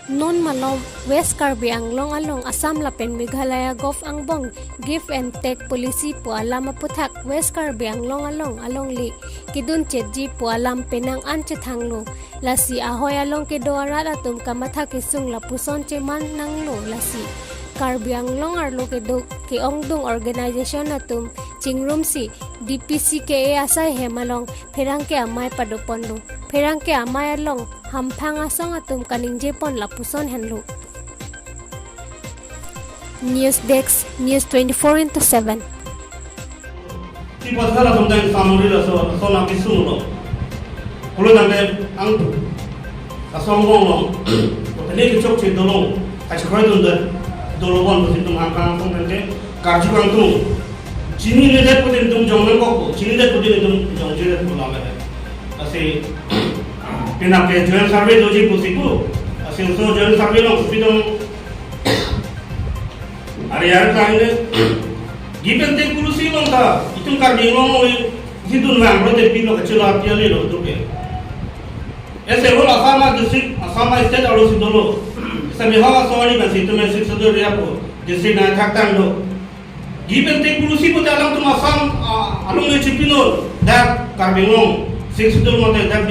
Non malom West Karbi Anglong along Assam lapen Meghalaya Gulf Angbong give and take policy po alam maputhak West Karbi Anglong along li kidun chetji po alam penang an chethanglo lasi ahoy along ke doarat atum kamatha kisung lapuson cheman nanglo lasi Karbi Anglong arlo ke do ke ongdung organization atum chingrum si DPC ke asai hemalong pherang ke amai padopondo pherang ke amai along hampang asong atum kaning jepon lapuson henlo. News Desk News 24/7. Ti pasala sometimes samuri la so na kisuno. Kulo nande ang asong gong tene ki chok che dolong acha khoi dun dolo bon bosi tum hampang asong nande karji kang tum chini ne det putin tum jongmen ko chini det putin tum jongjire ko la mere ase pina ke join survey doji pusiku ase so join survey lo pidong are yar kaine given te kulusi long ta itung karbi long hidun na prote pilo kachila tiali lo duke ese role asama district asama state aro sidolo sami hawa sawani ban situ men sik sadu ria ko district na thaktan lo given te kulusi ko dalam tum asam along le chipino da karbi long sik sadu mote da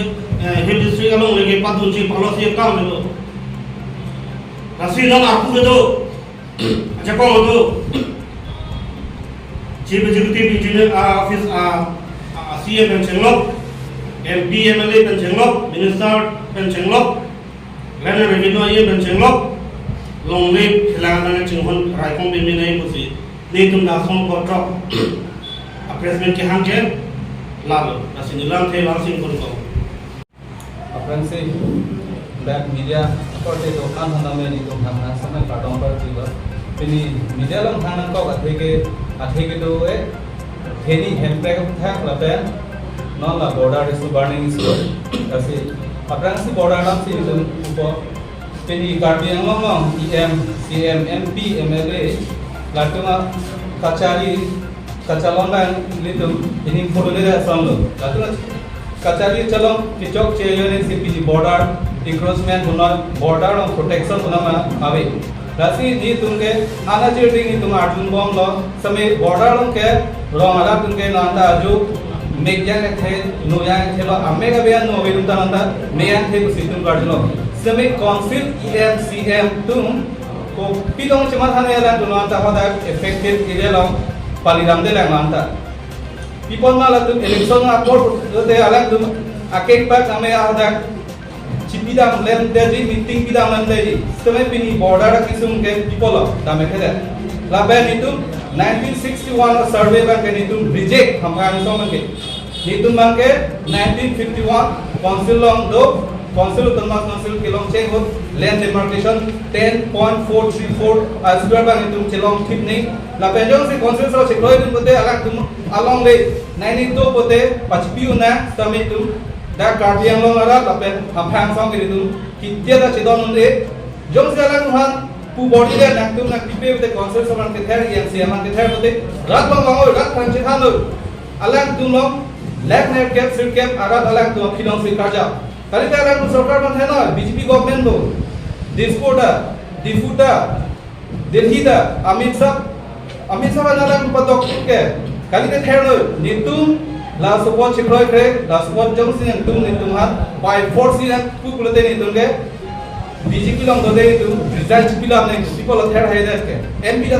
hill district along le padun chi policy kam lo rasi long aku do acha ko do Chief Executive Engineer Office CM Pensionlok, MP MLA Pensionlok, Minister Pensionlok, Land Revenue IE Pensionlok, Long Live Hilangana Chinghon Raikong Biminai Pusi, Nitum Nason Kotrok, Appraisement ke hangke Lalo, Nasinilang Te Lansing Kurko. Appraisement back media korte dokan haname ni dum hangna samai kadong par jiwa ini media lang hanan ko atheke do e theni hemprek thak lapen non la border is burning is asi apransi border nam si dum upo ini Karbi Anglong EM CM MP MLA latuma kacalongan litum ini photo samlo latuma kacali chalong kichok cheyone CPG border encroachment border of protection ave rasi ni tumke ana chirting ni tum atun bom lo same border ke rong ala tumke nanda aju mekyang the no yang thelo amega bean no velum tananda meyan the situm kadlo same council EMCM tum ko pilong chamathan ela tunanta hoda effective irelo paliram de langanta people mala tum election apor de alang tum akek pak ame hoda Cipidam lem dari meeting pidam lem dari समय पिनी border किस्म के people दामे थे लाबे नितुम 1961 survey बन के नितुम reject हमारे सोमन के नितुम बन के 1951 council long दो council उत्तरमास council के long चेंग हो land demarcation 10.434 as per बन नितुम चेलोंग ठीक नहीं लाबे जो से council सो चिक्लोई तुम बोते अलग तुम along ले 92 बोते पचपीउ ना समय तुम da Karbi Anglong ara lapen hampang song ke itu kitia da chedon unde jom jalan tuhan pu body da nak tum nak pipe te concert saman ke ther yang siaman ke ther bote rat bang bango rat kan chithan lo alang tum lo left net cap sit cap ara alang tum khilong se kaja kali ta alang sarkar ban hai na BJP government lo difuta delhi da amit sah alang patok ke kali te ther lo nitum la support chikroi kre la support jong sin tum ni tum hat by force ni ku kulate ni tum ke BJP long dode ni tum result pilam ni people third hai that ke MP da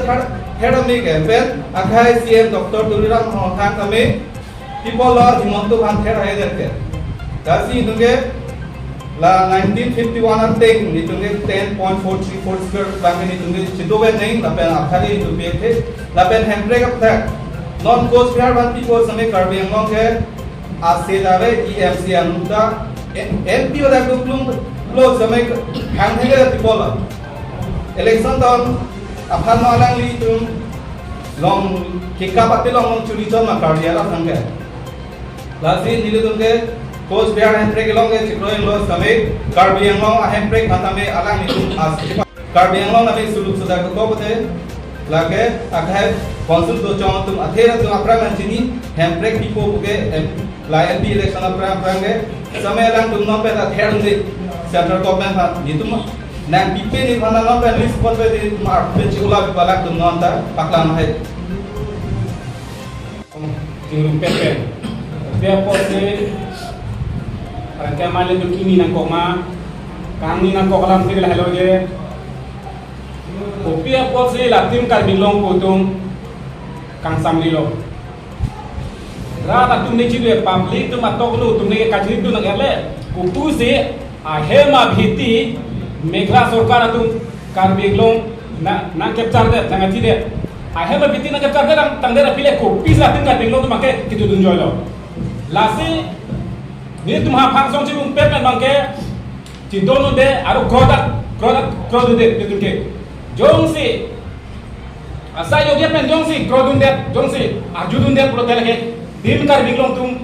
third me ke pen akhai CM Dr. Tuliram Thang kame people la himanto khan third hai that ke dasi tum ke la 1951 an teng ni tum ke 10.434 square bang ni tum ke chidobe nahi la pen akhari tum pe the la pen handbrake up thak non coast fair one people समय Karbi Anglong के आज से जावे EMC अनुता MP वाला लोग समय हैंग थे के people election टाइम अफान मालांग ली तुम long किक्का पत्ते long चुरी चल ना Karbi आला संगे लाजी नीले तुम के coast fair हैंड्रेक लोग के चिक्रों लोग समय Karbi Anglong हैंड्रेक खाता में आलांग ली तुम आज Karbi Anglong नमी सुलुक सुधा को बोते लाके अखाय council to chong tum athera tum apra manchini handbrake people buke la MP election apra ge samay lang tum no pe athera de central government ha itu mah nang pipe ni mana lah pen respond pe di mar benci ulah balak dum non ta paklan hai tinggal pepe dia pose rangka male tu kini nang koma kami nang kokalam tigil hello je opia pose la tim kar bilong potung kang samlilo rata tum ne chile public tu matok lu tum ne kajri tu nang ele kupu se ahema bhiti Meghla सरकार तुम कार बेगलों ना कैप्चर दे तंग थी दे आहे में बिती ना कैप्चर दे तंग दे रफिले को पीस लातिन कार बेगलों तुम आके कितु दुन जोय लो लासी नि तुम हा फांग सोंग चिबुं पेप में बांके चिंदोनु दे आरो क्रोद दे तुम के जोंसी असा योग्य पेन जोंसी जोंसी आजुदुन दे पुरो दे लगे दिन कार बेगलों तुम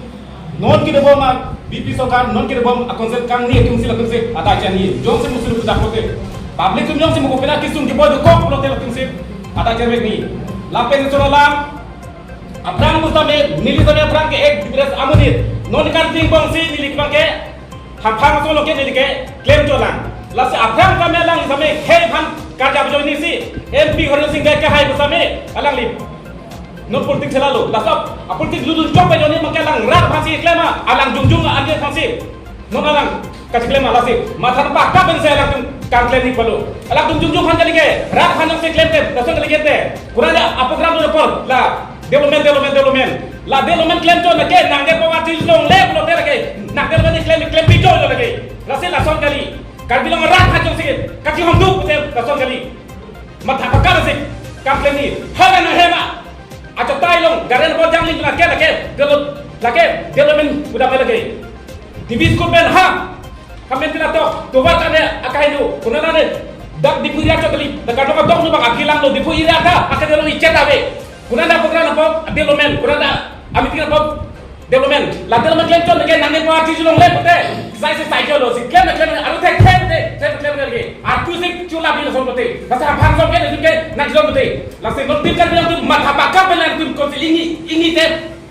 नॉन की दबो मा बीपी सरकार नॉन के बम कॉन्सेप्ट कांग नहीं तुम सिला तुमसे आता चाहिए जों से मुस्लिम को दाखोते पब्लिक तुम जों से मुको पेना किसुम के बोल को प्रोते तुमसे आता चाहिए नहीं लापे ने चला अपरांग मुस्तामे नीली समय अपरांग के एक दिवस अमनित नॉन कर थिंग बम से नीली के हम फांग सो लोके नीली के क्लेम चला लासे अपरांग का में लंग समय खेल हम कार्य अब जो नहीं सी एमपी हरन सिंह के हाई समय अलग ली no politik selalu lasap politik lulus coba joni makai lang rat pasti klema alang jungjung ande pasti no alang kasih klema lasip mata nampak kapan saya lang kan klaim ni perlu alang jungjung kan kali ke rat kan saya klaim te dasar kali ke kurang ada apa gram tu report la development la development klaim tu nak nang de pawati long le lo te lagi nak development klaim pijo lo lagi lasip dasar kali kan bilang rat kan sikit kasih honduk te dasar kali mata apa kan sih kan klaim ni halan hema atau tailong garan bol jangling lake development udah lagi tibis ko ben ha kami tidak tahu to wat ane akai do kunana ne dak dipu ira kali dak do dok no bang akilang do dipu ira ka akai do iceta be kunana program apa development kunana ami tinggal apa development la development claim to lagi nane pa arti julong le pote sai jolo si claim aru tek claim lagi aku sik chula bil son pote kasa phang som ke nak jom pote la se not pikar bilang tu matha pakap belan tu ko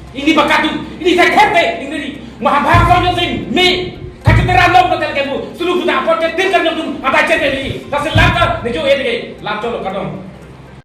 ini bakatu ini tek ini maha phang som yo sing mi kakitera lom pote lagi mu sulu buta pote tingkar tu ata chete ni la se laka ne jo e lagi la cholo kadong